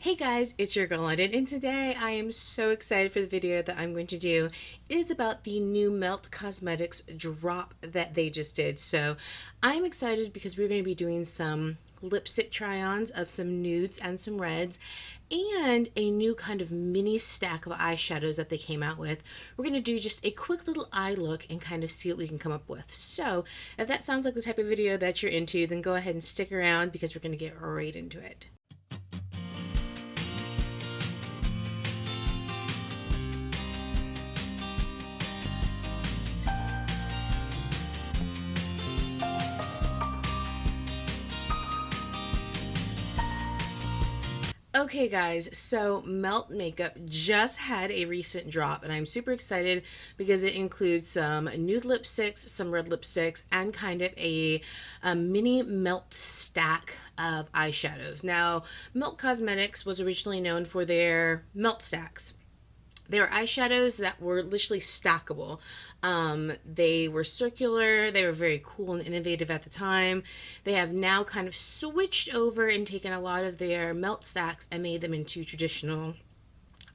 Hey guys, it's your girl Londyn, and today I am so excited for the video that I'm going to do. It is about the new Melt Cosmetics drop that they just did. So I'm excited because we're going to be doing some lipstick try-ons of some nudes and some reds and a new kind of mini stack of eyeshadows that they came out with. We're going to do just a quick little eye look and kind of see what we can come up with. So if that sounds like the type of video that you're into, then go ahead and stick around because we're going to get right into it. Okay guys, so Melt Makeup just had a recent drop and I'm super excited because it includes some nude lipsticks, some red lipsticks, and kind of a mini Melt stack of eyeshadows. Now, Melt Cosmetics was originally known for their Melt stacks. They were eyeshadows that were literally stackable. They were circular. They were very cool and innovative at the time. They have now kind of switched over and taken a lot of their melt stacks and made them into traditional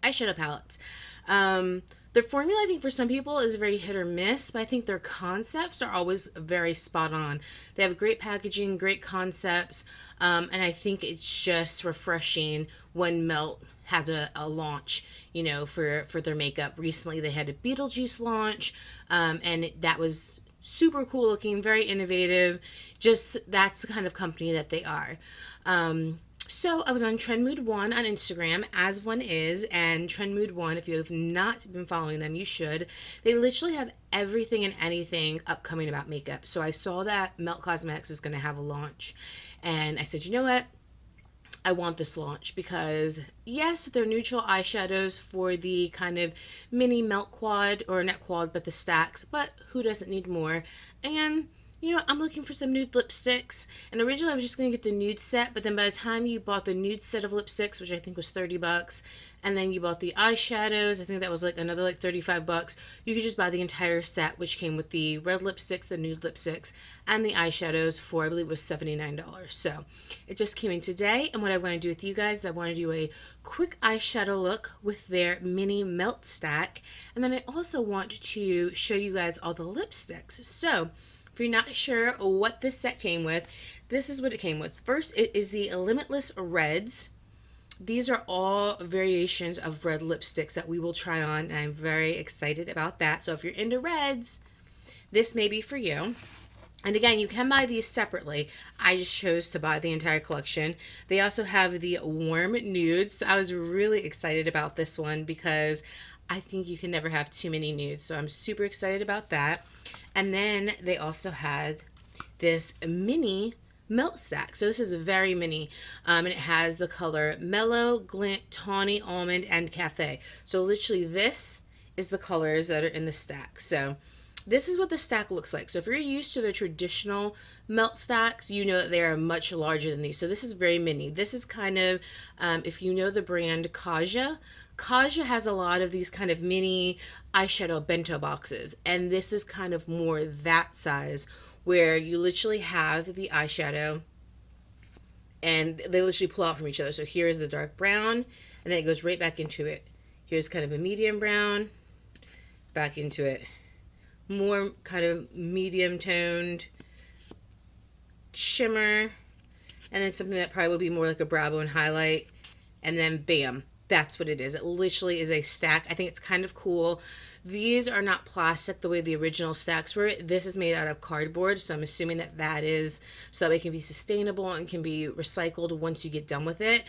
eyeshadow palettes. Their formula, I think, for some people is very hit or miss, but I think their concepts are always very spot on. They have great packaging, great concepts, and I think it's just refreshing when Melt has a launch, for their makeup. Recently, they had a Beetlejuice launch, and that was super cool looking, very innovative. Just that's the kind of company that they are. So I was on Trend Mood 1 on Instagram, as one is, and Trend Mood 1, if you have not been following them, you should. They literally have everything and anything upcoming about makeup. So I saw that Melt Cosmetics is going to have a launch, and I said, you know what? I want this launch because, yes, they're neutral eyeshadows for the kind of mini melt quad, or not quad, but the stacks, but who doesn't need more? And I'm looking for some nude lipsticks. And originally I was just going to get the nude set, but then by the time you bought the nude set of lipsticks, which I think was $30, and then you bought the eyeshadows, I think that was like another like $35, you could just buy the entire set, which came with the red lipsticks, the nude lipsticks, and the eyeshadows for, I believe it was $79. So it just came in today, and what I want to do with you guys is I want to do a quick eyeshadow look with their mini melt stack, and then I also want to show you guys all the lipsticks. So if you're not sure what this set came with, this is what it came with. First, it is the Limitless Reds. These are all variations of red lipsticks that we will try on, and I'm very excited about that. So if you're into reds, this may be for you. And again, you can buy these separately. I just chose to buy the entire collection. They also have the warm nudes. So I was really excited about this one because I think you can never have too many nudes. So I'm super excited about that. And then they also had this mini melt stack. So this is a very mini, and it has the color Mellow, Glint, Tawny, Almond, and Cafe. So literally this is the colors that are in the stack. So this is what the stack looks like. So if you're used to the traditional melt stacks, you know that they are much larger than these. So this is very mini. This is kind of, if you know the brand Kaja, Kaja has a lot of these kind of mini eyeshadow bento boxes. And this is kind of more that size where you literally have the eyeshadow and they literally pull out from each other. So here's the dark brown and then it goes right back into it. Here's kind of a medium brown, back into it. More kind of medium toned shimmer, and then something that probably will be more like a brow bone highlight, and then bam, that's what it is. It literally is a stack. I think it's kind of cool. These are not plastic the way the original stacks were. This is made out of cardboard, so I'm assuming that that is so that it can be sustainable and can be recycled once you get done with it.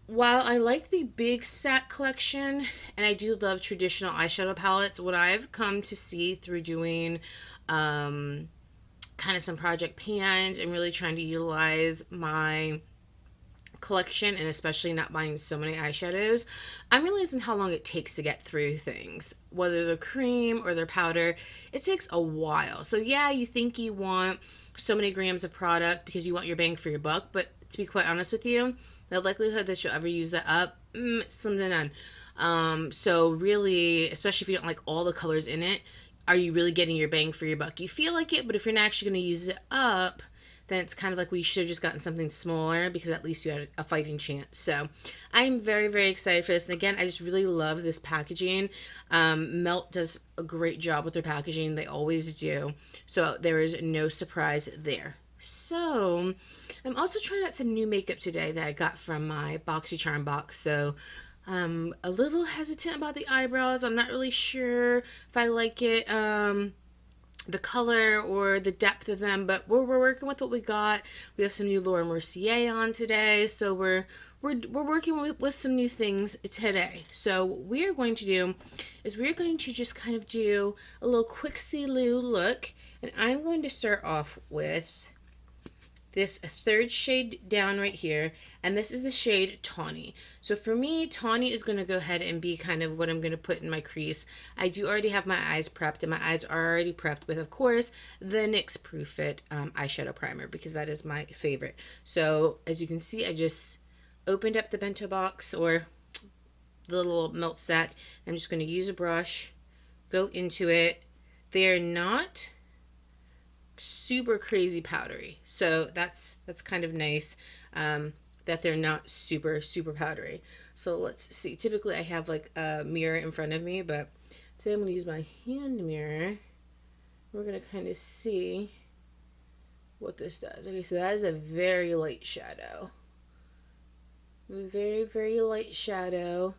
While I like the big stack collection and I do love traditional eyeshadow palettes, what I've come to see through doing kind of some project pans and really trying to utilize my collection and especially not buying so many eyeshadows, I'm realizing how long it takes to get through things. Whether they're cream or they're powder, it takes a while. So yeah, you think you want so many grams of product because you want your bang for your buck, but to be quite honest with you, the likelihood that you'll ever use that up, slim to none. So really, especially if you don't like all the colors in it, are you really getting your bang for your buck? You feel like it, but if you're not actually going to use it up, then it's kind of like we should have just gotten something smaller because at least you had a fighting chance. So I'm very, very excited for this. And again, I just really love this packaging. Melt does a great job with their packaging. They always do. So there is no surprise there. So I'm also trying out some new makeup today that I got from my BoxyCharm box. So a little hesitant about the eyebrows. I'm not really sure if I like it. The color or the depth of them, but we're working with what we got. We have some new Laura Mercier on today, so we're working with some new things today. So what we are going to do is we're going to just kind of do a little quick see-loo look, and I'm going to start off with this third shade down right here, and this is the shade Tawny. So for me, Tawny is going to go ahead and be kind of what I'm going to put in my crease. I do already have my eyes prepped, and my eyes are already prepped with, of course, the NYX Proof Fit eyeshadow primer, because that is my favorite. So as you can see, I just opened up the bento box, or the little melt set. I'm just going to use a brush, go into it. They're not super crazy powdery, so that's kind of nice, that they're not super powdery. So let's see, typically I have like a mirror in front of me, but today I'm going to use my hand mirror. We're going to kind of see what this does. Okay, so that is a very light shadow, very light shadow.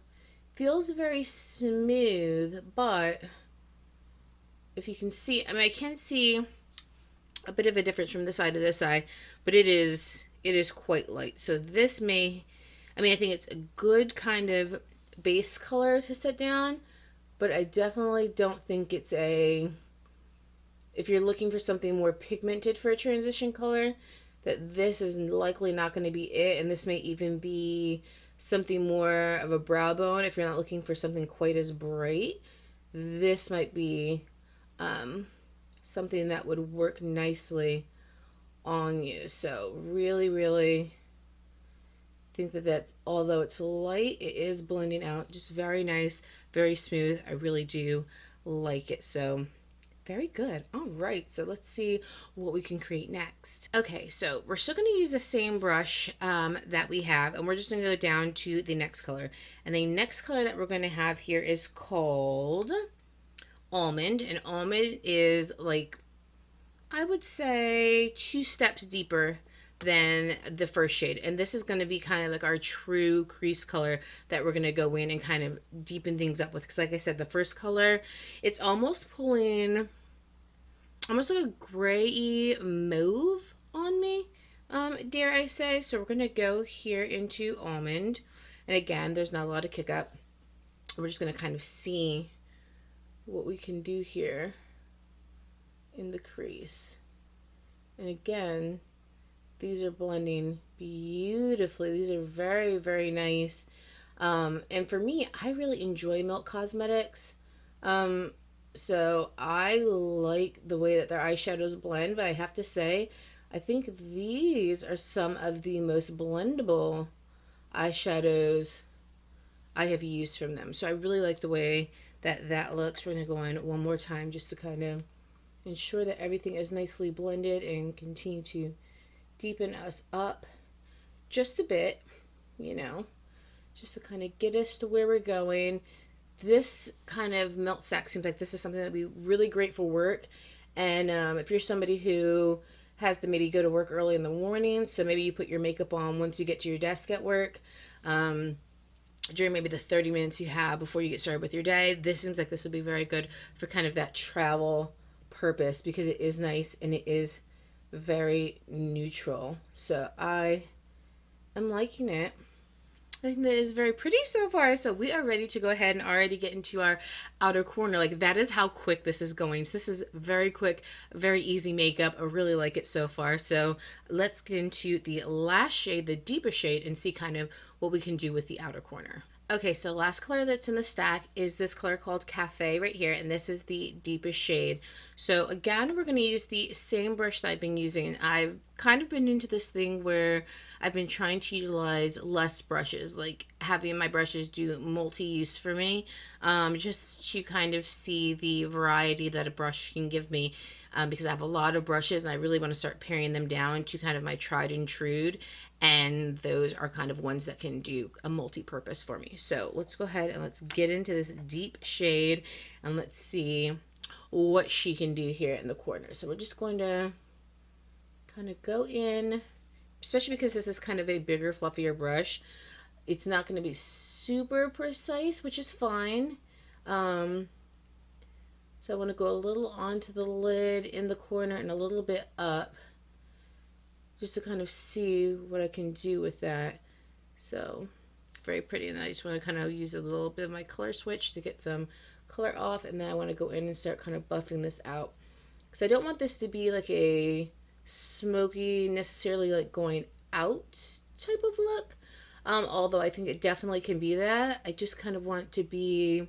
Feels very smooth, but if you can see, I mean, I can see a bit of a difference from this side to this side, but it is quite light. So this may, I mean, I think it's a good kind of base color to set down, but I definitely don't think it's a, if you're looking for something more pigmented for a transition color, that this is likely not going to be it. And this may even be something more of a brow bone if you're not looking for something quite as bright. This might be something that would work nicely on you. So really think that although it's light, it is blending out just very nice, very smooth. I really do like it. So very good. All right, so let's see what we can create next. Okay, so we're still going to use the same brush that we have, and we're just going to go down to the next color. And the next color that we're going to have here is called Almond, and Almond is like, I would say 2 steps deeper than the first shade, and this is going to be kind of like our true crease color that we're going to go in and kind of deepen things up with, because like I said, the first color, it's almost pulling almost like a gray mauve on me, dare I say. So we're going to go here into Almond, and again, there's not a lot of kick up. We're just going to kind of see what we can do here in the crease. And again, these are blending beautifully. These are very nice. And for me, I really enjoy Milk Cosmetics. So I like the way that their eyeshadows blend, but I have to say, I think these are some of the most blendable eyeshadows I have used from them. So I really like the way that looks. We're going to go in one more time just to kind of ensure that everything is nicely blended and continue to deepen us up just a bit, you know, just to kind of get us to where we're going. This kind of melt stack seems like this is something that would be really great for work. And if you're somebody who has to maybe go to work early in the morning, so maybe you put your makeup on once you get to your desk at work, during maybe the 30 minutes you have before you get started with your day, this seems like this would be very good for kind of that travel purpose, because it is nice and it is very neutral. So I am liking it. I think that is very pretty so far. So we are ready to go ahead and already get into our outer corner. Like, that is how quick this is going. So this is very quick, very easy makeup. I really like it so far. So let's get into the last shade, the deeper shade, and see kind of what we can do with the outer corner. Okay, so last color that's in the stack is this color called Cafe right here, and this is the deepest shade. So again, we're going to use the same brush that I've been using. I've kind of been into this thing where I've been trying to utilize less brushes, like having my brushes do multi-use for me, just to kind of see the variety that a brush can give me. Because I have a lot of brushes and I really want to start paring them down to kind of my tried and true, and those are kind of ones that can do a multi-purpose for me. So let's go ahead and let's get into this deep shade and let's see what she can do here in the corner. So we're just going to kind of go in, especially because this is kind of a bigger, fluffier brush. It's not going to be super precise, which is fine. Um, so I want to go a little onto the lid in the corner and a little bit up, just to kind of see what I can do with that. So very pretty. And I just want to kind of use a little bit of my color switch to get some color off, and then I want to go in and start kind of buffing this out, because I don't want this to be like a smoky, necessarily like going out type of look. Although I think it definitely can be that. I just kind of want to be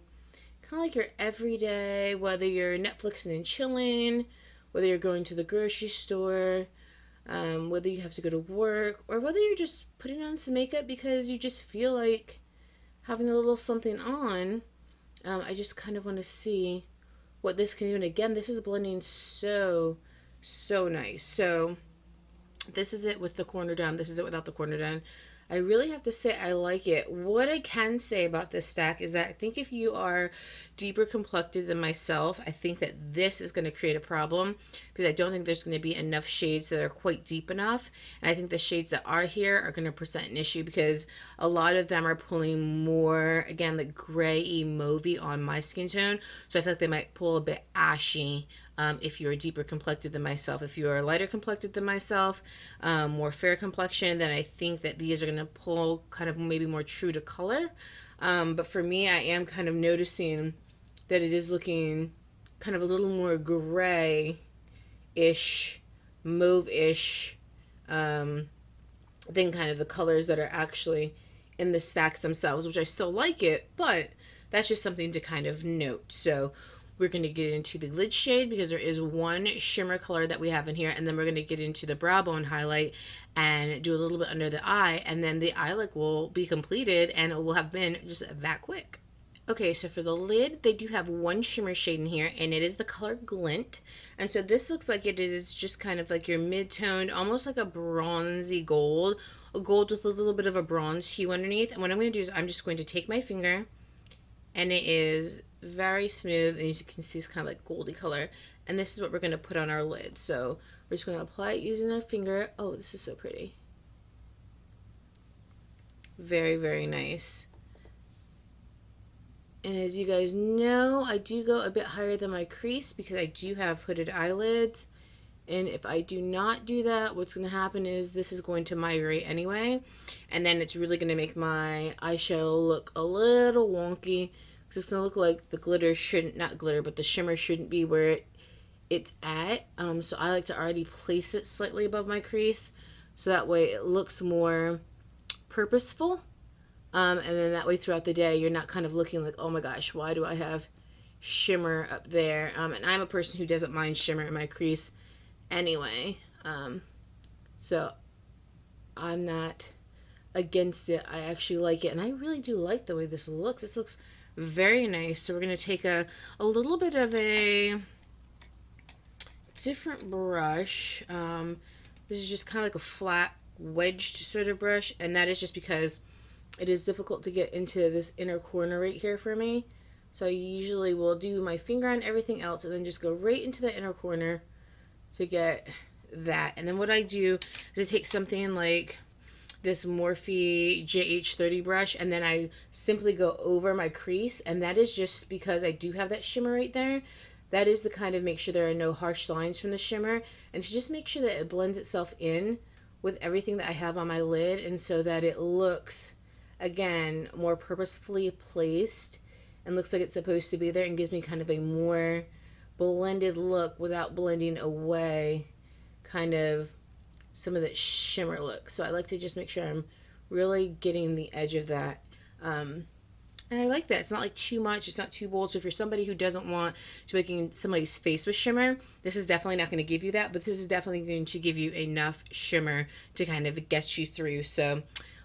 kind of like your everyday, whether you're Netflixing and chilling, whether you're going to the grocery store, whether you have to go to work, or whether you're just putting on some makeup because you just feel like having a little something on. I just kind of want to see what this can do. And again, this is blending so nice. So this is it with the corner done. This is it without the corner done. I really have to say I like it. What I can say about this stack is that I think if you are deeper complected than myself, I think that this is going to create a problem, because I don't think there's going to be enough shades that are quite deep enough. And I think the shades that are here are going to present an issue, because a lot of them are pulling more, again, like gray-y, mauvey on my skin tone. So I feel like they might pull a bit ashy. If you're deeper complected than myself. If you are lighter complected than myself, more fair complexion, then I think that these are going to pull kind of maybe more true to color. But for me, I am kind of noticing that it is looking kind of a little more gray-ish, mauve-ish, um, than kind of the colors that are actually in the stacks themselves, which I still like it, but that's just something to kind of note. So we're going to get into the lid shade, because there is one shimmer color that we have in here, and then we're going to get into the brow bone highlight and do a little bit under the eye, and then the eye look will be completed, and it will have been just that quick. Okay, so for the lid, they do have one shimmer shade in here, and it is the color Glint. And so this looks like it is just kind of like your mid-toned, almost like a bronzy gold, a gold with a little bit of a bronze hue underneath. And what I'm going to do is I'm just going to take my finger, and it is very smooth, and as you can see, it's kind of like goldy color. And this is what we're going to put on our lid. So we're just going to apply it using our finger. Oh, this is so pretty. Very nice. And as you guys know, I do go a bit higher than my crease because I do have hooded eyelids. And if I do not do that, what's going to happen is this is going to migrate anyway. And then it's really going to make my eyeshadow look a little wonky. Because it's going to look like the glitter shouldn't, not glitter, but the shimmer shouldn't be where it's at. So I like to already place it slightly above my crease, so that way it looks more purposeful. And then that way throughout the day, you're not kind of looking like, oh my gosh, why do I have shimmer up there? And I'm a person who doesn't mind shimmer in my crease anyway. So I'm not against it. I actually like it. And I really do like the way this looks. This looks very nice. So we're going to take a little bit of a different brush. This is just kind of like a flat wedged sort of brush. And that is just because it is difficult to get into this inner corner right here for me. So I usually will do my finger on everything else and then just go right into the inner corner to get that. And then what I do is I take something like this Morphe JH30 brush, and then I simply go over my crease, and that is just because I do have that shimmer right there. That is the kind of make sure there are no harsh lines from the shimmer, and to just make sure that it blends itself in with everything that I have on my lid, and so that it looks, again, more purposefully placed and looks like it's supposed to be there, and gives me kind of a more blended look without blending away kind of some of that shimmer look. So I like to just make sure I'm really getting the edge of that. And I like that. It's not like too much. It's not too bold. So if you're somebody who doesn't want to making somebody's face with shimmer, this is definitely not going to give you that. But this is definitely going to give you enough shimmer to kind of get you through. So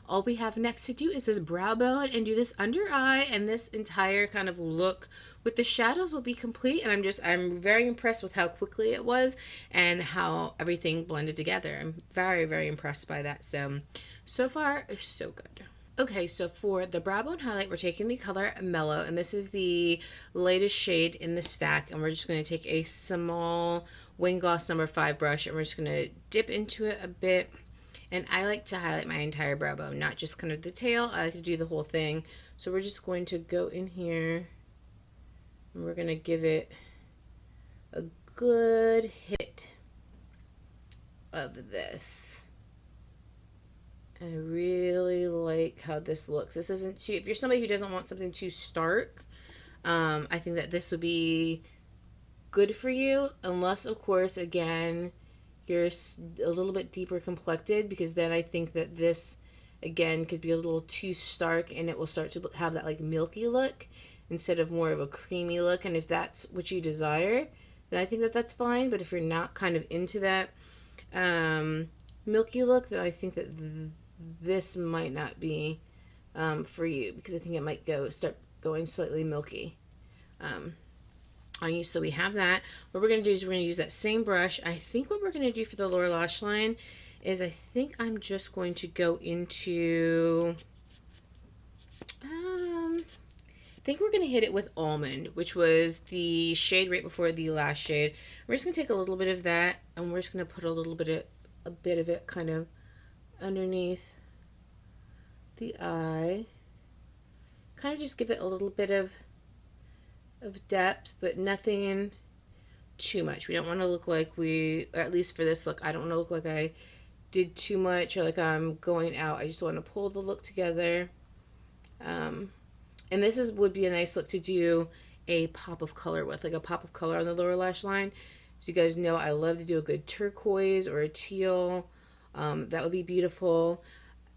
all we have next to do is this brow bone and do this under eye, and this entire kind of look with the shadows will be complete. And I'm very impressed with how quickly it was and how everything blended together. I'm very, very impressed by that. So far, so good. Okay, so for the brow bone highlight, we're taking the color Mellow, and this is the latest shade in the stack, and we're just going to take a small Wing Gloss number 5 brush, and we're just going to dip into it a bit. And I like to highlight my entire brow bone, not just kind of the tail. I like to do the whole thing. So we're just going to go in here, and we're going to give it a good hit of this. I really like how this looks. This isn't too, if you're somebody who doesn't want something too stark, I think that this would be good for you, unless, of course, again, you're a little bit deeper complected, because then I think that this, again, could be a little too stark, and it will start to have that, like, milky look instead of more of a creamy look. And if that's what you desire, then I think that that's fine. But if you're not kind of into that milky look, then I think that this might not be for you, because I think it might start going slightly milky on you. So we have that. What we're going to do is we're going to use that same brush. I think what we're going to do for the lower lash line is I think I'm just going to go into I think we're going to hit it with Almond, which was the shade right before the last shade. We're just going to take a little bit of that, and we're just going to put a bit of it kind of underneath the eye. Kind of just give it a little bit of depth, but nothing too much. We don't want to look like or at least for this look, I don't want to look like I did too much or like I'm going out. I just want to pull the look together. And this would be a nice look to do a pop of color with, like a pop of color on the lower lash line. So you guys know I love to do a good turquoise or a teal. That would be beautiful.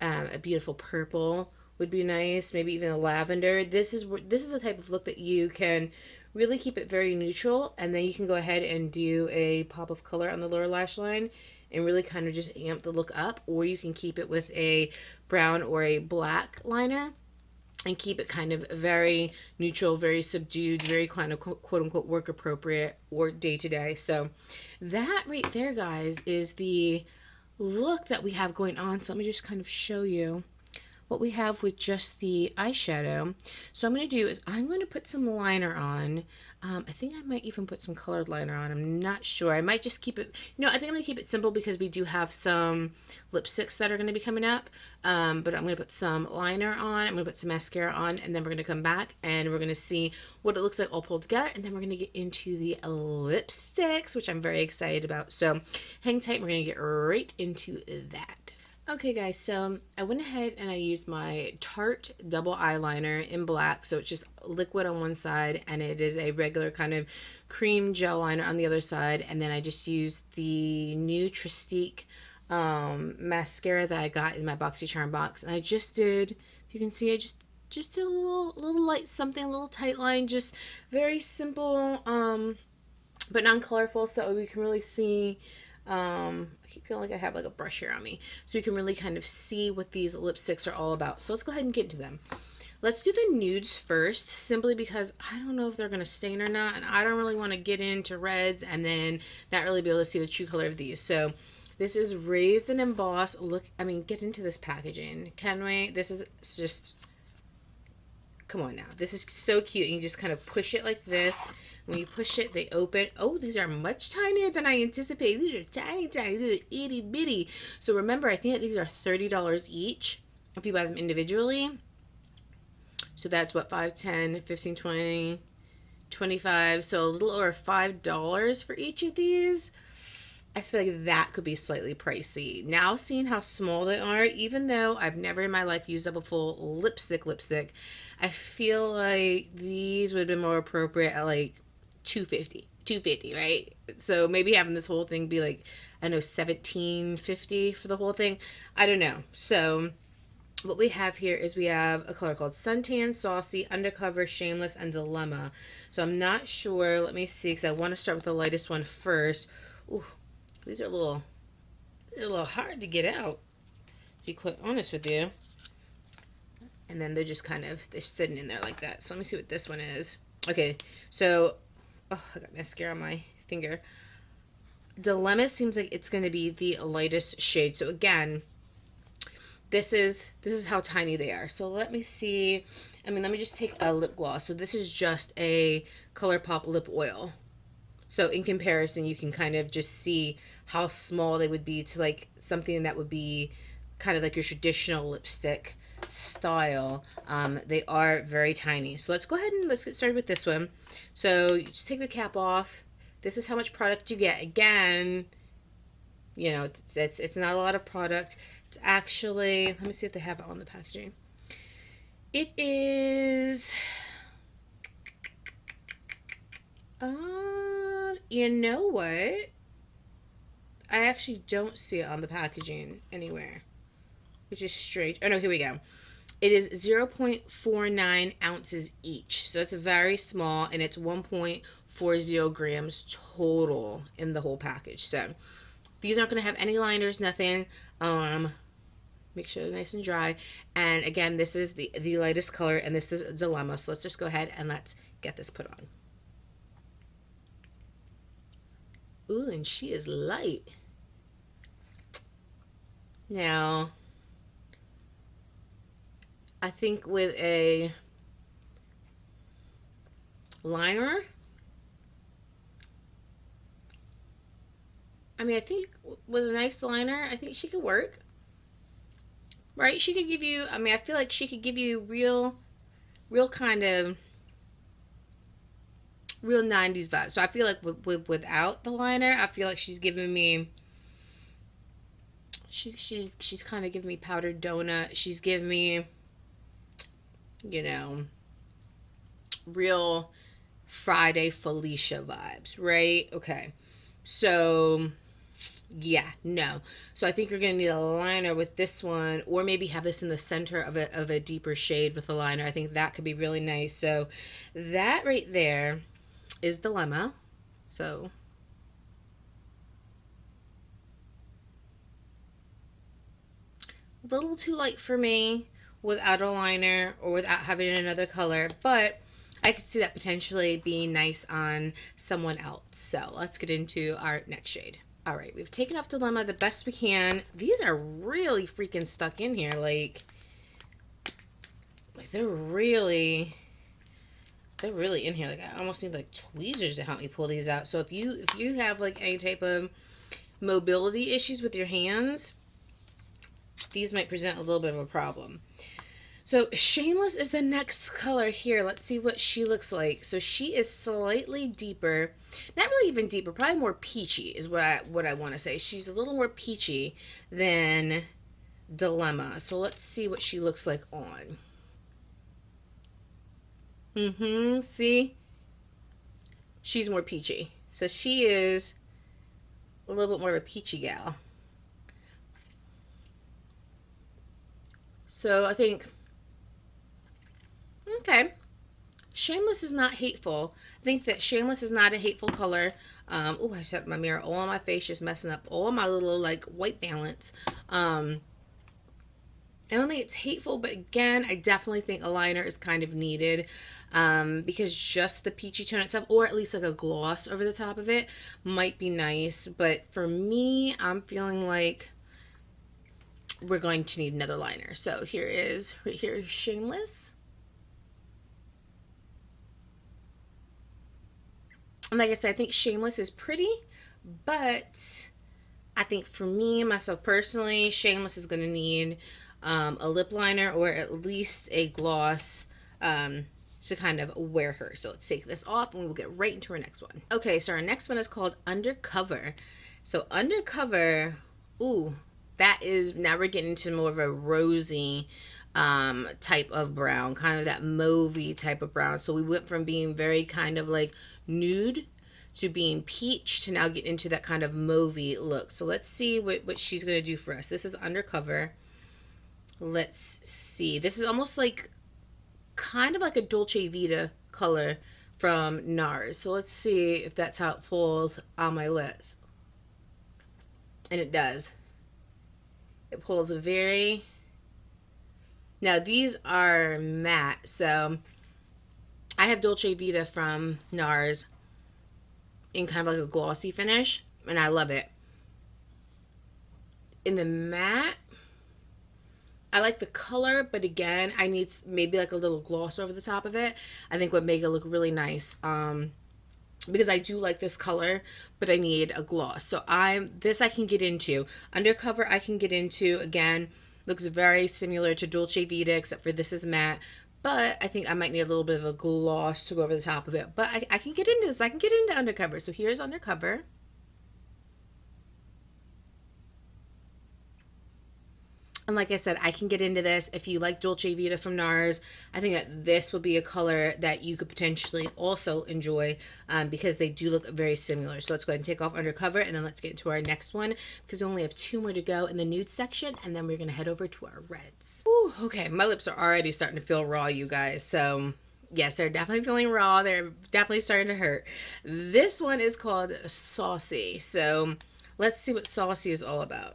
A beautiful purple would be nice. Maybe even a lavender. This is the type of look that you can really keep it very neutral, and then you can go ahead and do a pop of color on the lower lash line and really kind of just amp the look up. Or you can keep it with a brown or a black liner and keep it kind of very neutral, very subdued, very kind of quote unquote work appropriate or day to day. So that right there, guys, is the look that we have going on. So let me just kind of show you what we have with just the eyeshadow. So I'm going to do is I'm going to put some liner on. I think I might even put some colored liner on. I'm not sure. I might just keep it, I think I'm going to keep it simple because we do have some lipsticks that are going to be coming up. But I'm going to put some liner on. I'm going to put some mascara on, and then we're going to come back and we're going to see what it looks like all pulled together. And then we're going to get into the lipsticks, which I'm very excited about. So hang tight. We're going to get right into that. Okay guys, so I went ahead and I used my Tarte double eyeliner in black. So it's just liquid on one side and it is a regular kind of cream gel liner on the other side. And then I just used the new Trestique mascara that I got in my BoxyCharm box. And I just did, if you can see, I just did a little light something, a little tight line, just very simple, but non-colorful, so we can really see. I keep feeling like I have like a brush here on me, so you can really kind of see what these lipsticks are all about. So let's go ahead and get into them. Let's do the nudes first, simply because I don't know if they're going to stain or not, and I don't really want to get into reds and then not really be able to see the true color of these. So this is Raised and Embossed. Look, I mean, get into this packaging, can we? This is just, come on now. This is so cute. You just kind of push it like this. When you push it, they open. Oh, these are much tinier than I anticipated. These are tiny, tiny. These are itty bitty. So remember, I think that these are $30 each if you buy them individually. So that's what, 5, 10, 15, 20, 25. So a little over $5 for each of these. I feel like that could be slightly pricey. Now seeing how small they are, even though I've never in my life used up a full lipstick, I feel like these would have been more appropriate at like $250, right? So maybe having this whole thing be like, I don't know, $17.50 for the whole thing. I don't know. So what we have here is we have a color called Suntan, Saucy, Undercover, Shameless, and Dilemma. So I'm not sure. Let me see, because I want to start with the lightest one first. Ooh, these are a little hard to get out, to be quite honest with you. And then they're just kind of, they're sitting in there like that. So let me see what this one is. Okay, so, oh, I got mascara on my finger. Dilemma seems like it's going to be the lightest shade. So again, this is how tiny they are. So let me see. I mean, let me just take a lip gloss. So this is just a ColourPop lip oil. So in comparison, you can kind of just see how small they would be to like something that would be kind of like your traditional lipstick style. They are very tiny. So let's go ahead and let's get started with this one. So you just take the cap off. This is how much product you get. Again, you know, it's not a lot of product. It's actually, let me see if they have it on the packaging. It is, you know what? I actually don't see it on the packaging anywhere, which is strange. Oh no, here we go. It is 0.49 ounces each. So it's very small, and it's 1.40 grams total in the whole package. So these aren't going to have any liners, nothing. Make sure they're nice and dry. And again, this is the lightest color, and this is Dilemma. So let's just go ahead and let's get this put on. Ooh, and she is light. Now, I think with a liner, I mean, I think with a nice liner, I think she could work. Right? She could give you, I mean, I feel like she could give you real kind of real 90s vibe. So I feel like without the liner, I feel like she's giving me she's kind of giving me powdered donut. She's giving me, you know, real Friday Felicia vibes, right? Okay. So yeah, no. So I think you're gonna need a liner with this one, or maybe have this in the center of a deeper shade with a liner. I think that could be really nice. So that right there is Dilemma. So a little too light for me without a liner or without having another color, but I could see that potentially being nice on someone else. So let's get into our next shade. All right, we've taken off Dilemma the best we can. These are really freaking stuck in here. Like they're really in here. Like I almost need like tweezers to help me pull these out. So if you have like any type of mobility issues with your hands, these might present a little bit of a problem. So Shameless is the next color here. Let's see what she looks like. So she is slightly deeper, not really even deeper, probably more peachy is what I want to say. She's a little more peachy than Dilemma. So let's see what she looks like on. See? She's more peachy. So she is a little bit more of a peachy gal. So I think, okay, Shameless is not hateful. I think that Shameless is not a hateful color. Oh, I set my mirror all on my face, just messing up all my little like white balance. I don't think it's hateful, but again, I definitely think a liner is kind of needed, because just the peachy tone itself, or at least like a gloss over the top of it, might be nice. But for me, I'm feeling like we're going to need another liner. So right here is Shameless. And like I said, I think Shameless is pretty, but I think for me, myself personally, Shameless is going to need a lip liner or at least a gloss to kind of wear her. So let's take this off and we'll get right into our next one. Okay, so our next one is called Undercover. So Undercover, ooh, that is, now we're getting into more of a rosy type of brown, kind of that mauvey type of brown. So we went from being very kind of like nude to being peach to now get into that kind of mauvey look. So let's see what she's going to do for us. This is Undercover. Let's see. This is almost like kind of like a Dolce Vita color from NARS. So let's see if that's how it pulls on my lips. And it does. It pulls a very... Now these are matte, so I have Dolce Vita from NARS in kind of like a glossy finish, and I love it. In the matte, I like the color, but again, I need maybe like a little gloss over the top of it. I think would make it look really nice. Because I do like this color, but I need a gloss. So I can get into. Undercover I can get into. Again, looks very similar to Dolce Vita, except for this is matte. But I think I might need a little bit of a gloss to go over the top of it. But I can get into this. I can get into Undercover. So here's Undercover. And like I said, I can get into this. If you like Dolce Vita from NARS, I think that this would be a color that you could potentially also enjoy, because they do look very similar. So let's go ahead and take off Undercover, and then let's get into our next one, because we only have 2 more to go in the nude section, and then we're going to head over to our reds. Ooh, okay, my lips are already starting to feel raw, you guys. So yes, they're definitely feeling raw. They're definitely starting to hurt. This one is called Saucy. So let's see what Saucy is all about.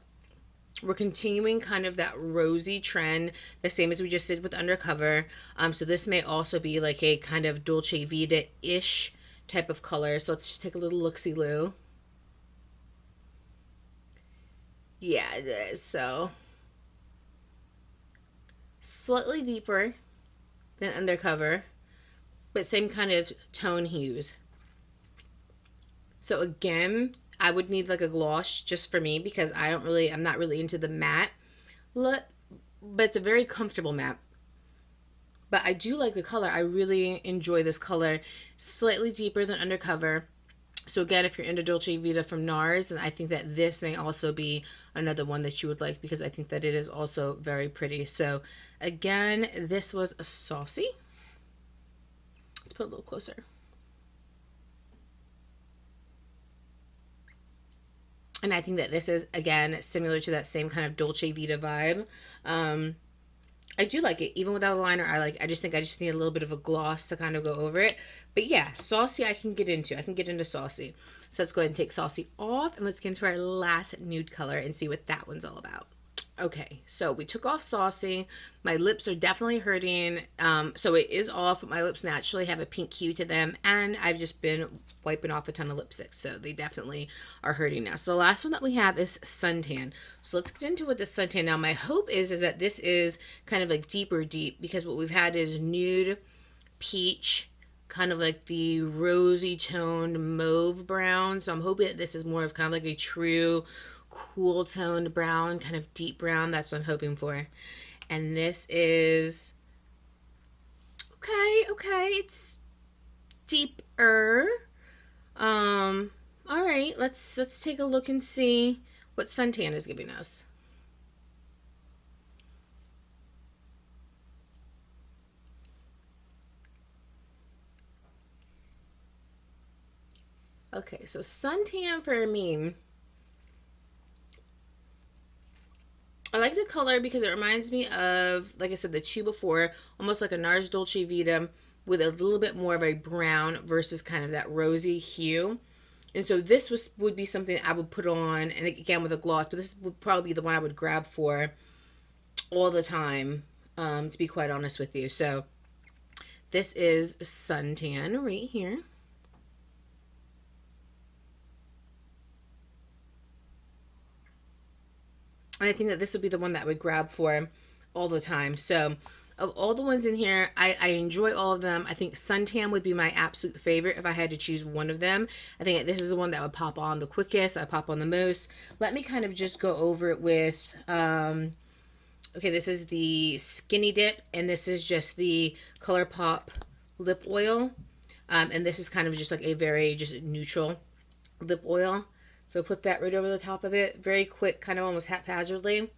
We're continuing kind of that rosy trend, the same as we just did with Undercover. So this may also be like a kind of Dolce Vita-ish type of color. So let's just take a little look-see-loo. Yeah, it is. So slightly deeper than Undercover, but same kind of tone hues. So again, I would need like a gloss just for me, because I'm not really into the matte look, but it's a very comfortable matte. But I do like the color. I really enjoy this color. Slightly deeper than Undercover. So again, if you're into Dolce Vita from NARS, then I think that this may also be another one that you would like, because I think that it is also very pretty. So again, this was a Saucy. Let's put it a little closer. And I think that this is, again, similar to that same kind of Dolce Vita vibe. I do like it. Even without a liner, I just think I just need a little bit of a gloss to kind of go over it. But yeah, Saucy I can get into. I can get into Saucy. So let's go ahead and take Saucy off, and let's get into our last nude color and see what that one's all about. Okay, so we took off Saucy. My lips are definitely hurting. So it is off, but my lips naturally have a pink hue to them, and I've just been wiping off a ton of lipstick, so they definitely are hurting now. So the last one that we have is Suntan. So let's get into what the Suntan. Now my hope is that this is kind of like deep, because what we've had is nude, peach, kind of like the rosy toned mauve brown. So I'm hoping that this is more of kind of like a true cool toned brown, kind of deep brown. That's what I'm hoping for. And this is okay, it's deeper. All right, let's take a look and see what Suntan is giving us. Okay, so Suntan for me, I like the color because it reminds me of, like I said, the 2 before, almost like a NARS Dolce Vita with a little bit more of a brown versus kind of that rosy hue. And so this would be something I would put on, and again with a gloss, but this would probably be the one I would grab for all the time, to be quite honest with you. So this is Suntan right here. And I think that this would be the one that I would grab for all the time. So of all the ones in here, I enjoy all of them. I think Suntan would be my absolute favorite if I had to choose one of them. I think this is the one that would pop on the quickest. I pop on the most. Let me kind of just go over it with, okay, this is the Skinny Dip, and this is just the ColourPop lip oil. And this is kind of just like a very just neutral lip oil. So put that right over the top of it. Very quick, kind of almost haphazardly.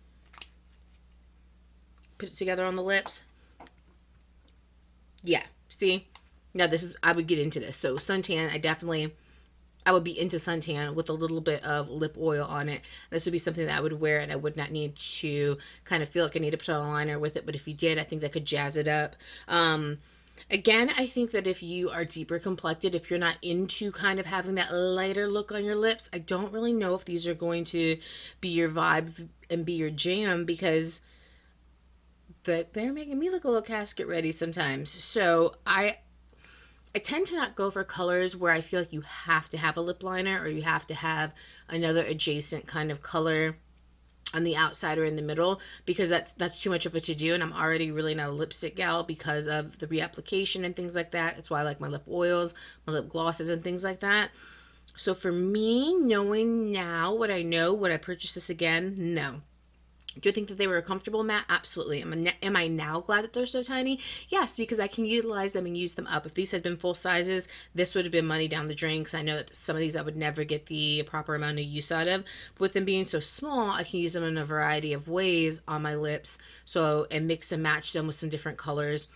Put it together on the lips. Yeah, see? Now this is, I would get into this. So Suntan, I would be into suntan with a little bit of lip oil on it. This would be something that I would wear, and I would not need to kind of feel like I need to put on a liner with it. But if you did, I think that could jazz it up. Again, I think that if you are deeper complected, if you're not into kind of having that lighter look on your lips, I don't really know if these are going to be your vibe and be your jam, because but they're making me look a little casket ready sometimes. So I tend to not go for colors where I feel like you have to have a lip liner or you have to have another adjacent kind of color on the outside or in the middle, because that's too much of a to do, and I'm already really not a lipstick gal because of the reapplication and things like that. That's why I like my lip oils, my lip glosses and things like that. So for me, knowing now what I know, would I purchase this again? No. Do I think that they were a comfortable mat? Absolutely. Am I now glad that they're so tiny? Yes, because I can utilize them and use them up. If these had been full sizes, this would have been money down the drain, because I know that some of these I would never get the proper amount of use out of. But with them being so small, I can use them in a variety of ways on my lips, so and mix and match them with some different colors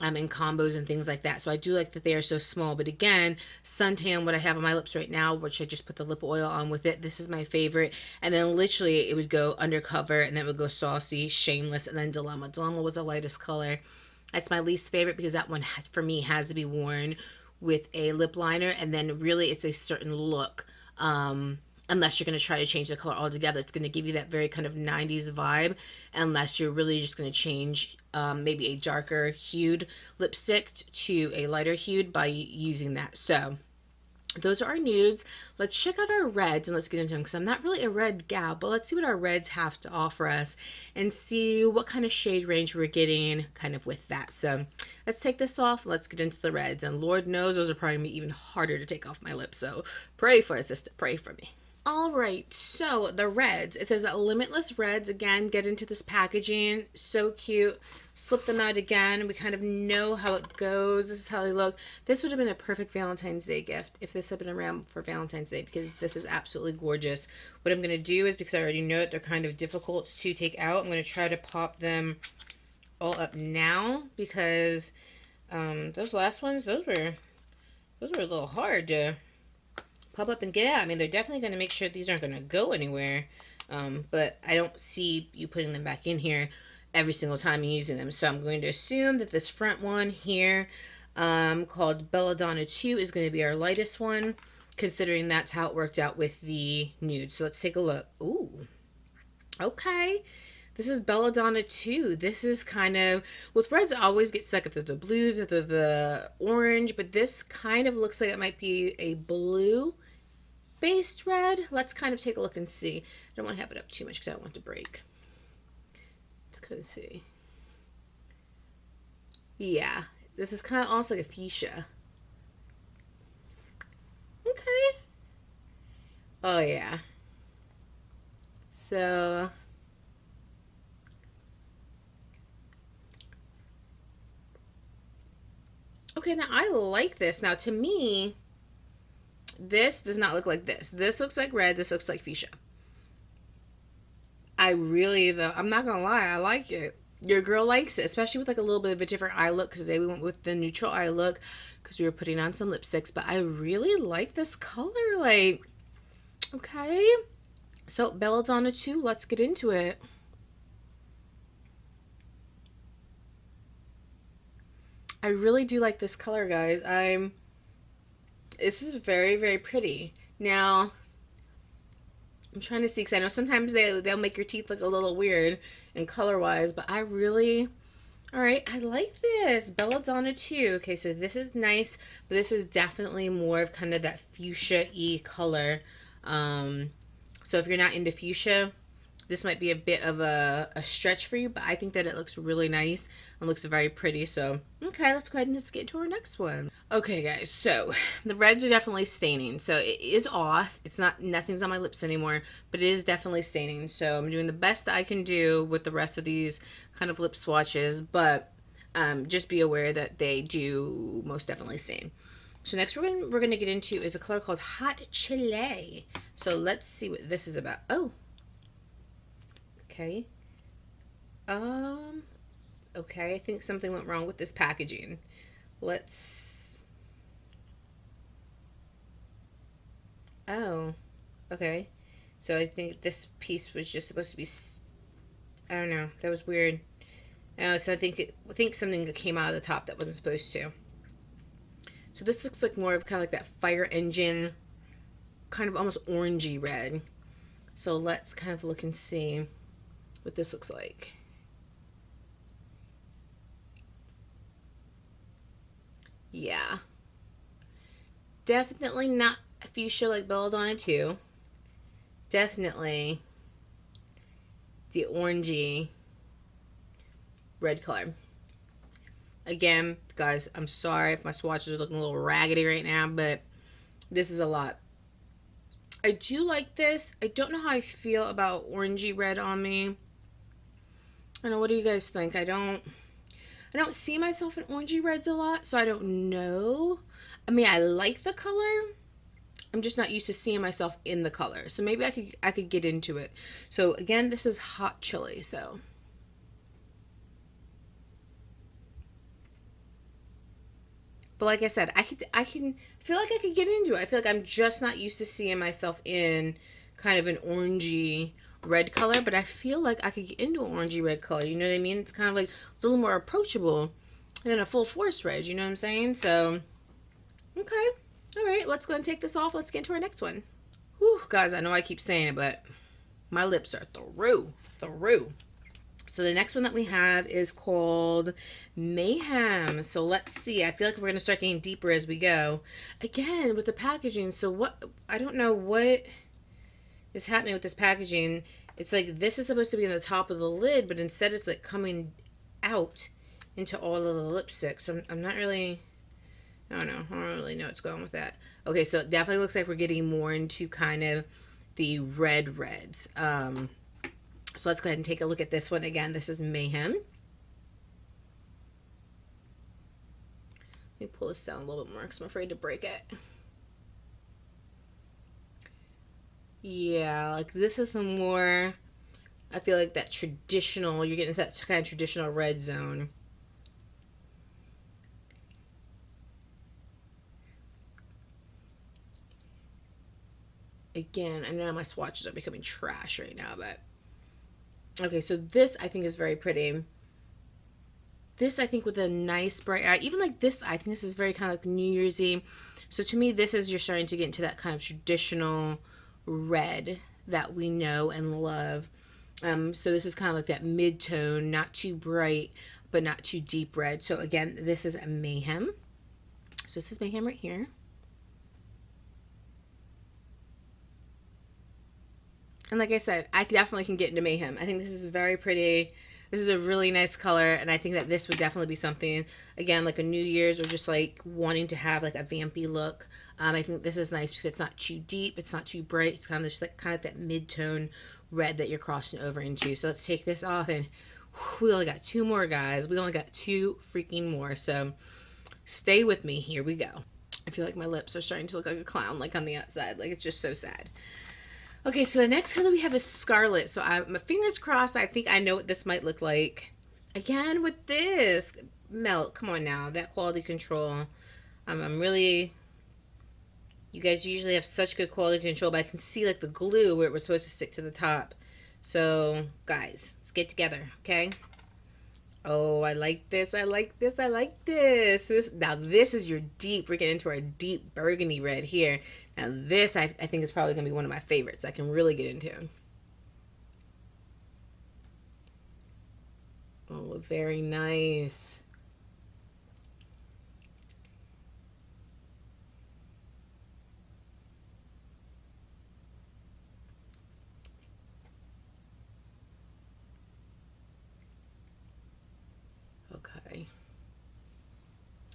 in combos and things like that. So I do like that they are so small. But again, suntan, what I have on my lips right now, which I just put the lip oil on with it, this is my favorite. And then literally it would go undercover, and then it would go saucy, shameless, and then dilemma. Dilemma was the lightest color. That's my least favorite, because that one has, for me, has to be worn with a lip liner, and then really it's a certain look. Unless you're going to try to change the color altogether, it's going to give you that very kind of 90s vibe, unless you're really just going to change maybe a darker hued lipstick to a lighter hued by using that. So those are our nudes. Let's check out our reds and let's get into them, because I'm not really a red gal, but let's see what our reds have to offer us and see what kind of shade range we're getting kind of with that. So let's take this off. Let's get into the reds, and Lord knows those are probably even harder to take off my lips. So pray for us, sister. Pray for me. All right, so the reds, it says Limitless Reds. Again, get into this packaging, so cute. Slip them out again. We kind of know how it goes. This is how they look. This would have been a perfect Valentine's Day gift if this had been around for Valentine's Day, because this is absolutely gorgeous. What I'm going to do is, because I already know that they're kind of difficult to take out, I'm going to try to pop them all up now, because those last ones, those were a little hard to pop up and get out. I mean, they're definitely going to make sure these aren't going to go anywhere. But I don't see you putting them back in here every single time you're using them. So I'm going to assume that this front one here, called Belladonna 2, is going to be our lightest one, considering that's how it worked out with the nude. So let's take a look. Ooh, okay. This is Belladonna 2. This is kind of, with reds I always get stuck if they're the blues, if they're the orange, but this kind of looks like it might be a blue based red. Let's kind of take a look and see. I don't want to have it up too much because I don't want it to break. Let's see. Yeah, this is kind of almost like a fuchsia. Okay. Oh yeah. So okay, now I like this. Now to me, this does not look like this. This looks like red. This looks like fuchsia. I really, though, I'm not gonna lie, I like it. Your girl likes it, especially with like a little bit of a different eye look, because today we went with the neutral eye look because we were putting on some lipsticks. But I really like this color. Like, okay. So Belladonna 2, let's get into it. I really do like this color, guys. This is very, very pretty. Now, I'm trying to see, because I know sometimes they'll make your teeth look a little weird and color wise, but I really, all right, I like this Belladonna 2. Okay, so this is nice, but this is definitely more of kind of that fuchsia-y color. So if you're not into fuchsia, this might be a bit of a stretch for you, but I think that it looks really nice and looks very pretty. So, okay, let's go ahead and just get to our next one. Okay, guys, so the reds are definitely staining. So it is off. It's not, nothing's on my lips anymore, but it is definitely staining. So I'm doing the best that I can do with the rest of these kind of lip swatches, but just be aware that they do most definitely stain. So next we're gonna get into is a color called Hot Chile. So let's see what this is about. Oh, okay. Okay, I think something went wrong with this packaging. Let's, Oh, okay. So I think this piece was just supposed to be. I don't know. That was weird. So I think something that came out of the top that wasn't supposed to. So this looks like more of kind of like that fire engine, kind of almost orangey red. So let's kind of look and see what this looks like. Yeah, definitely not a fuchsia like Belladonna 2. Definitely the orangey red color. Again, guys, I'm sorry if my swatches are looking a little raggedy right now, but this is a lot. I do like this. I don't know how I feel about orangey red on me. I know, what do you guys think? I don't see myself in orangey reds a lot, so I don't know. I mean, I like the color. I'm just not used to seeing myself in the color. So maybe I could get into it. So again, this is hot chili, so but like I said, I can feel like I could get into it. I feel like I'm just not used to seeing myself in kind of an orangey red color, but I feel like I could get into an orangey red color. You know what I mean? It's kind of like a little more approachable than a full force red. You know what I'm saying? So okay, all right. Let's go and take this off. Let's get into our next one. Whew, guys, I know I keep saying it, but my lips are through, through. So the next one that we have is called Mayhem. So let's see. I feel like we're going to start getting deeper as we go. Again, with the packaging. So what, I don't know what is happening with this packaging. It's like this is supposed to be on the top of the lid, but instead it's like coming out into all of the lipstick. So I'm not really, I don't know. I don't really know what's going on with that. Okay, so it definitely looks like we're getting more into kind of the reds. So let's go ahead and take a look at this one again. This is Mayhem. Let me pull this down a little bit more because I'm afraid to break it. Yeah, like this is some more, I feel like that traditional, you're getting that kind of traditional red zone. Again, I know my swatches are becoming trash right now, but okay, so this I think is very pretty. This I think with a nice bright eye, even like this, I think this is very kind of like New Year's Eve. So to me, this is, you're starting to get into that kind of traditional red that we know and love. So this is kind of like that mid-tone, not too bright, but not too deep red. So again, this is a Mayhem. So this is Mayhem right here. And like I said, I definitely can get into Mayhem. I think this is very pretty. This is a really nice color, and I think that this would definitely be something, again, like a New Year's, or just like wanting to have like a vampy look. I think this is nice because it's not too deep, it's not too bright. It's kind of just like kind of that mid-tone red that you're crossing over into. So let's take this off, and we only got two more, guys. We only got two freaking more. So stay with me. Here we go. I feel like my lips are starting to look like a clown, like on the outside. Like it's just so sad. Okay, so the next color we have is Scarlet. So my fingers crossed. I think I know what this might look like. Again with this melt. Come on now, that quality control. I'm really. You guys usually have such good quality control, but I can see like the glue where it was supposed to stick to the top. So guys, let's get together, okay? Oh, I like this. I like this. I like this. Now this is your deep. We're getting into our deep burgundy red here. Now this I think is probably gonna be one of my favorites. I can really get into. Oh, very nice. Okay.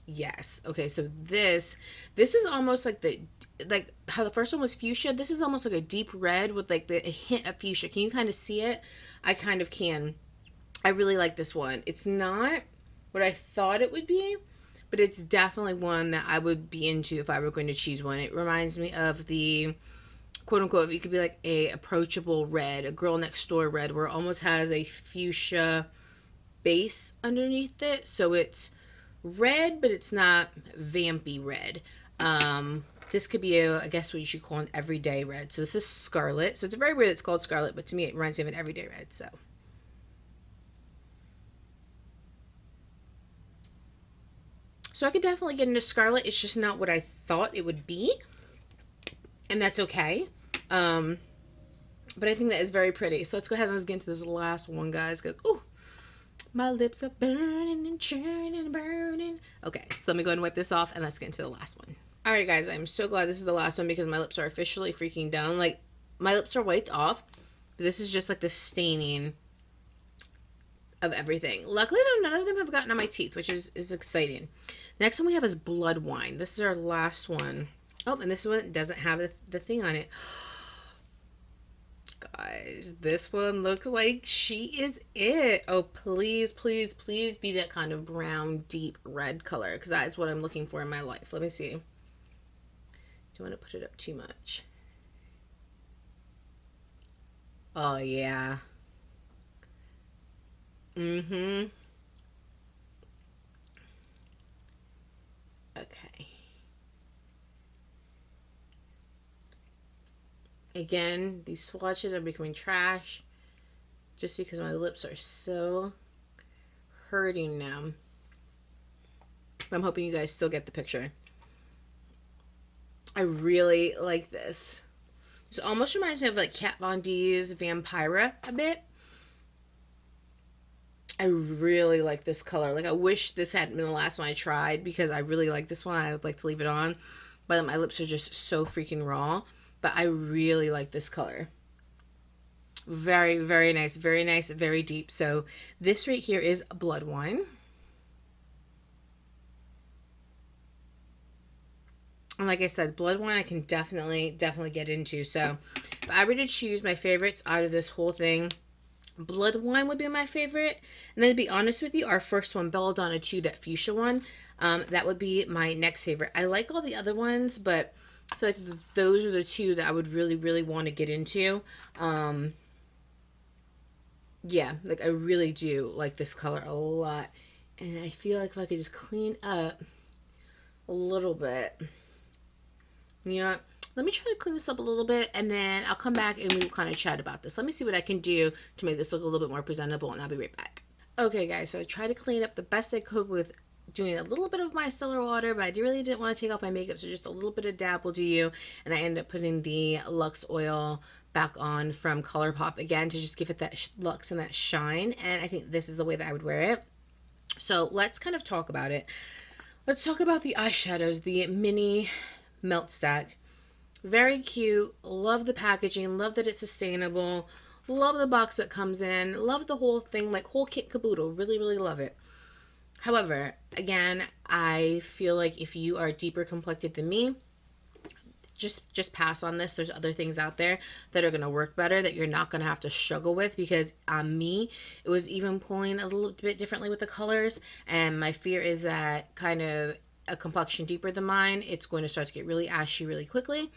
Yes. Okay. So this is almost like the, like how the first one was fuchsia. This is almost like a deep red with like a hint of fuchsia. Can you kind of see it? I kind of can. I really like this one. It's not what I thought it would be, but it's definitely one that I would be into if I were going to choose one. It reminds me of the quote unquote, you could be like a approachable red, a girl next door red, where it almost has a fuchsia base underneath it. So it's red, but it's not vampy red. This could be a, I guess what you should call an everyday red. So this is Scarlet. So it's very weird it's called Scarlet, but to me it reminds me of an everyday red. So I could definitely get into Scarlet. It's just not what I thought it would be. And that's okay. But I think that is very pretty. So let's go ahead and let's get into this last one, guys. Because, ooh, my lips are burning and churning and burning. Okay, so let me go ahead and wipe this off and let's get into the last one. All right, guys, I'm so glad this is the last one because my lips are officially freaking done. Like, my lips are wiped off. But this is just like the staining of everything. Luckily, though, none of them have gotten on my teeth, which is exciting. The next one we have is Blood Wine. This is our last one. Oh, and this one doesn't have the thing on it. Guys, this one looks like she is it. Oh, please, please, please be that kind of brown, deep red color, because that is what I'm looking for in my life. Let me see. Do you want to put it up too much? Oh, yeah. Mm-hmm. Okay. Again, these swatches are becoming trash just because my lips are so hurting now. I'm hoping you guys still get the picture. I really like this. This almost reminds me of like Kat Von D's Vampira a bit. I really like this color. Like, I wish this hadn't been the last one I tried because I really like this one. I would like to leave it on, but my lips are just so freaking raw. But I really like this color. Very, very nice. Very nice. Very deep. So this right here is Blood Wine. And like I said, Blood Wine I can definitely get into. So if I were to choose my favorites out of this whole thing, Blood Wine would be my favorite. And then to be honest with you, our first one, Belladonna 2, that fuchsia one, that would be my next favorite. I like all the other ones, but I feel like those are the two that I would really, really want to get into. Yeah, like I really do like this color a lot. And I feel like if I could just clean up a little bit. You know what? Let me try to clean this up a little bit and then I'll come back and we'll kind of chat about this. Let me see what I can do to make this look a little bit more presentable and I'll be right back. Okay, guys, so I tried to clean up the best I could with doing a little bit of micellar water, but I really didn't want to take off my makeup, so just a little bit of dab will do you. And I ended up putting the Luxe oil back on from ColourPop again to just give it that luxe and that shine. And I think this is the way that I would wear it. So let's kind of talk about it. Let's talk about the eyeshadows, the mini melt stack. Very cute. Love the packaging. Love that it's sustainable. Love the box that comes in. Love the whole thing, like whole kit caboodle. Really, really love it. However, again, I feel like if you are deeper complected than me, just pass on this. There's other things out there that are going to work better that you're not going to have to struggle with, because on me, it was even pulling a little bit differently with the colors. And my fear is that kind of a complexion deeper than mine, it's going to start to get really ashy really quickly.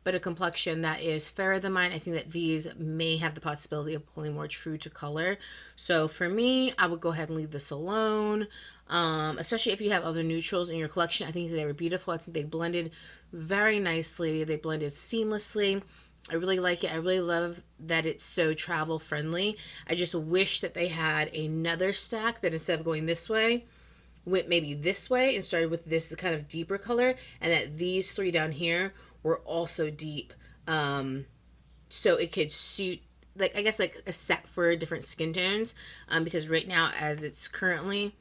But a complexion that is fairer than mine, I think that these may have the possibility of pulling more true to color. So for me, I would go ahead and leave this alone. Especially if you have other neutrals in your collection. I think they were beautiful. I think they blended very nicely. They blended seamlessly. I really like it. I really love that it's so travel friendly. I just wish that they had another stack that instead of going this way, went maybe this way and started with this kind of deeper color, and that these three down here were also deep, so it could suit, like, I guess like a set for different skin tones, because right now as it's currently,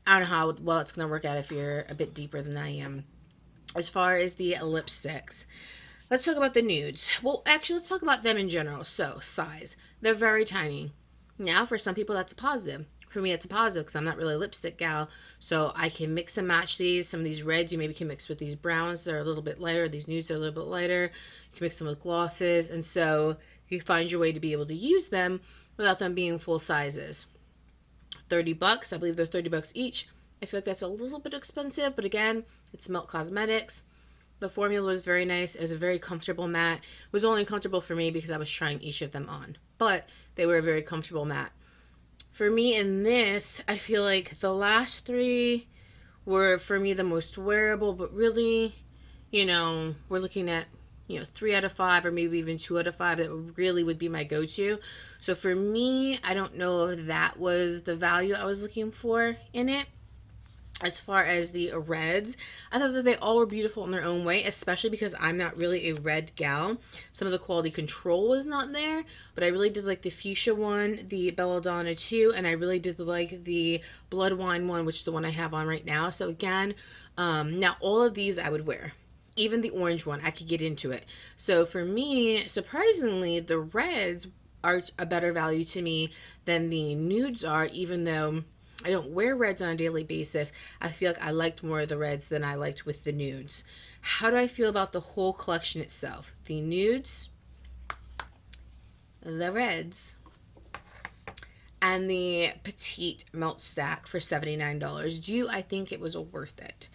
I don't know how well it's going to work out if you're a bit deeper than I am. As far as the lipsticks, let's talk about the nudes. Well, actually, let's talk about them in general. So size, they're very tiny. Now for some people that's a positive. For me, it's a positive because I'm not really a lipstick gal, so I can mix and match these. Some of these reds you maybe can mix with these browns that are a little bit lighter. These nudes are a little bit lighter. You can mix them with glosses, and so you find your way to be able to use them without them being full sizes. $30, I believe they're $30 each. I feel like that's a little bit expensive, but again, it's Melt Cosmetics. The formula was very nice. It was a very comfortable matte. It was only comfortable for me because I was trying each of them on, but they were a very comfortable matte. For me in this, I feel like the last three were, for me, the most wearable, but really, we're looking at 3 out of 5 or maybe even 2 out of 5 that really would be my go-to. So for me, I don't know if that was the value I was looking for in it. As far as the reds, I thought that they all were beautiful in their own way, especially because I'm not really a red gal. Some of the quality control was not there, but I really did like the fuchsia one, the belladonna 2, and I really did like the blood wine one, which is the one I have on right now. So again, now all of these I would wear. Even the orange one, I could get into it. So for me, surprisingly, the reds are a better value to me than the nudes are, even though I don't wear reds on a daily basis. I feel like I liked more of the reds than I liked with the nudes. How do I feel about the whole collection itself? The nudes, the reds, and the petite melt stack for $79. Do I think it was worth it?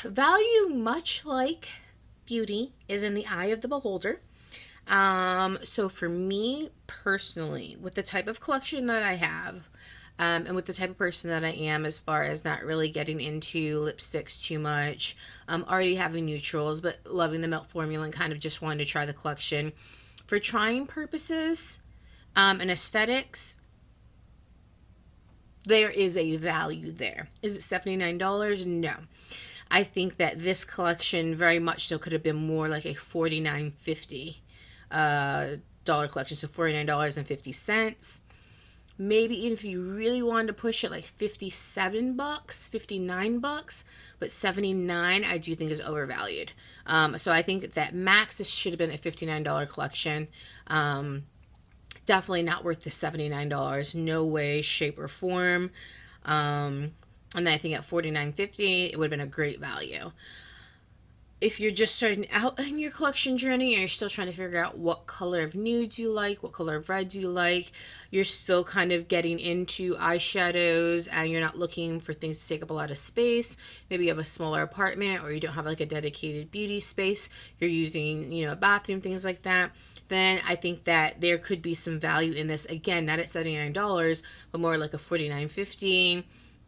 Value, much like beauty, is in the eye of the beholder. So for me personally, with the type of collection that I have, and with the type of person that I am, as far as not really getting into lipsticks too much, already having neutrals, but loving the melt formula and kind of just wanted to try the collection. For trying purposes and aesthetics, there is a value there. Is it $79? No. I think that this collection very much so could have been more like a $49.50 dollar collection, so $49.50. Maybe even if you really wanted to push it, like $57, $59, but 79 I do think is overvalued. So I think that max this should have been a $59 collection. Definitely not worth the $79. No way, shape, or form. And then I think at $49.50 it would have been a great value. If you're just starting out in your collection journey and you're still trying to figure out what color of nudes you like, what color of reds you like, you're still kind of getting into eyeshadows and you're not looking for things to take up a lot of space, maybe you have a smaller apartment or you don't have like a dedicated beauty space, you're using, a bathroom, things like that, then I think that there could be some value in this. Again, not at $79, but more like a $49.50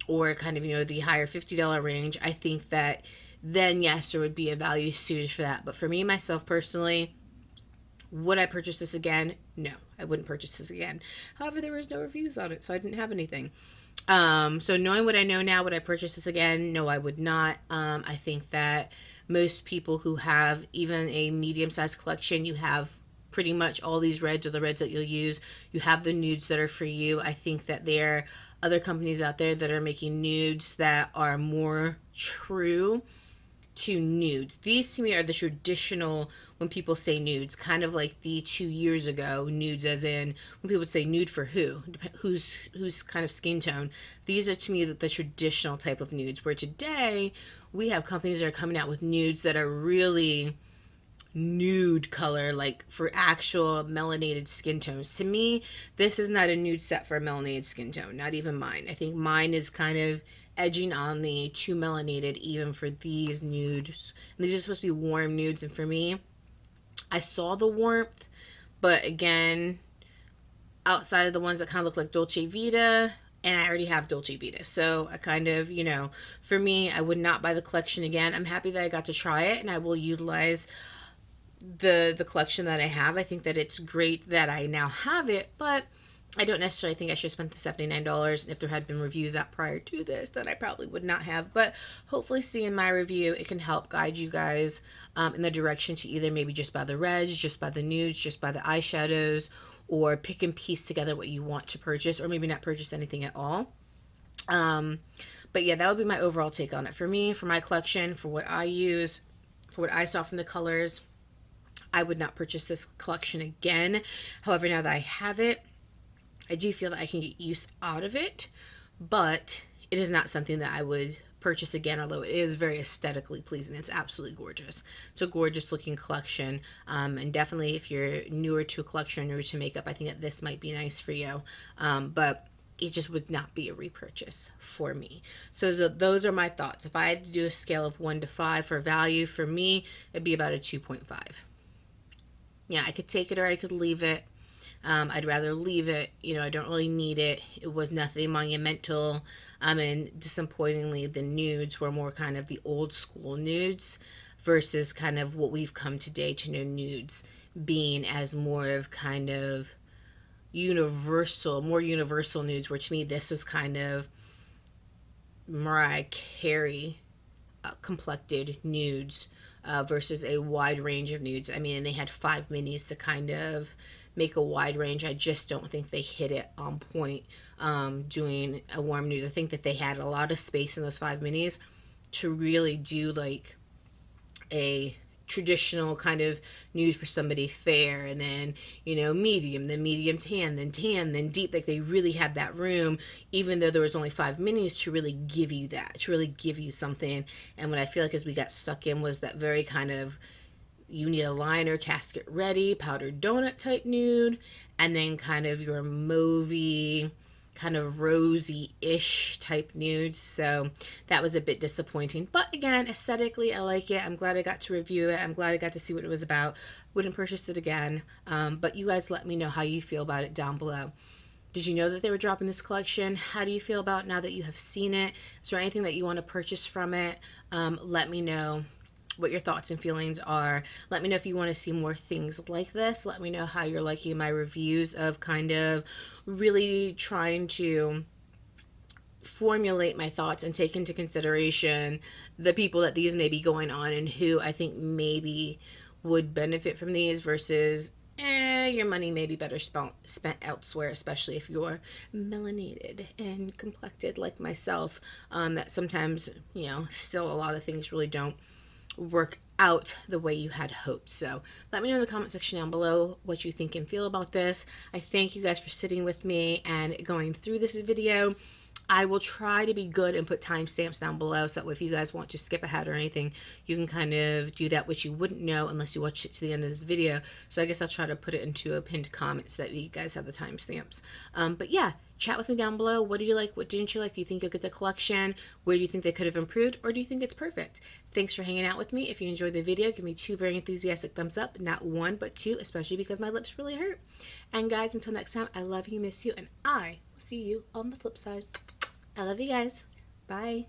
or kind of, the higher $50 range. I think that then yes, there would be a value suited for that. But for me, myself personally, would I purchase this again? No, I wouldn't purchase this again. However, there was no reviews on it, so I didn't have anything. So knowing what I know now, would I purchase this again? No, I would not. I think that most people who have even a medium-sized collection, you have pretty much all these reds are the reds that you'll use. You have the nudes that are for you. I think that there are other companies out there that are making nudes that are more true to nudes. These to me are the traditional, when people say nudes, kind of like the 2 years ago nudes, as in when people would say nude for who's kind of skin tone. These are to me the traditional type of nudes, where today we have companies that are coming out with nudes that are really nude color, like for actual melanated skin tones. To me, this is not a nude set for a melanated skin tone, not even mine. I think mine is kind of edging on the too melanated even for these nudes. And these are supposed to be warm nudes, and for me, I saw the warmth, but again, outside of the ones that kind of look like Dolce Vita, and I already have Dolce Vita, so I kind of, for me, I would not buy the collection again. I'm happy that I got to try it, and I will utilize the collection that I have. I think that it's great that I now have it, but I don't necessarily think I should have spent the $79. If there had been reviews out prior to this, then I probably would not have. But hopefully seeing my review, it can help guide you guys in the direction to either maybe just buy the reds, just buy the nudes, just buy the eyeshadows, or pick and piece together what you want to purchase, or maybe not purchase anything at all. But yeah, that would be my overall take on it. For me, for my collection, for what I use, for what I saw from the colors, I would not purchase this collection again. However, now that I have it, I do feel that I can get use out of it, but it is not something that I would purchase again, although it is very aesthetically pleasing. It's absolutely gorgeous. It's a gorgeous looking collection, and definitely if you're newer to a collection, newer to makeup, I think that this might be nice for you, but it just would not be a repurchase for me. So those are my thoughts. If I had to do a scale of 1 to 5 for value, for me, it'd be about a 2.5. Yeah, I could take it or I could leave it. I'd rather leave it. I don't really need it. It was nothing monumental. And disappointingly, the nudes were more kind of the old school nudes. versus kind of what we've come today to know nudes being as more of kind of more universal nudes, where to me this was kind of Mariah Carey complected nudes versus a wide range of nudes. I mean, they had 5 minis to kind of make a wide range. I just don't think they hit it on point doing a warm nudes. I think that they had a lot of space in those 5 minis to really do like a traditional kind of nude for somebody fair, and then medium, then medium tan, then deep. Like they really had that room, even though there was only 5 minis, to really give you that, to really give you something. And what I feel like as we got stuck in was that very kind of, you need a liner, casket ready, powdered donut type nude, and then kind of your mauvey, kind of rosy-ish type nudes. So that was a bit disappointing. But again, aesthetically, I like it. I'm glad I got to review it. I'm glad I got to see what it was about. Wouldn't purchase it again. But you guys let me know how you feel about it down below. Did you know that they were dropping this collection? How do you feel about it now that you have seen it? Is there anything that you want to purchase from it? Let me know what your thoughts and feelings are. Let me know if you want to see more things like this. Let me know how you're liking my reviews of kind of really trying to formulate my thoughts and take into consideration the people that these may be going on and who I think maybe would benefit from these versus your money may be better spent elsewhere, especially if you're melanated and complected like myself. That sometimes, still a lot of things really don't work out the way you had hoped. So let me know in the comment section down below what you think and feel about this. I thank you guys for sitting with me and going through this video. I will try to be good and put timestamps down below, so that if you guys want to skip ahead or anything, you can kind of do that, which you wouldn't know unless you watch it to the end of this video. So I guess I'll try to put it into a pinned comment so that you guys have the timestamps. But yeah, chat with me down below. What do you like? What didn't you like? Do you think you'll get the collection? Where do you think they could have improved? Or do you think it's perfect? Thanks for hanging out with me. If you enjoyed the video, give me 2 very enthusiastic thumbs up. Not 1, but 2, especially because my lips really hurt. And guys, until next time, I love you, miss you, and I will see you on the flip side. I love you guys. Bye.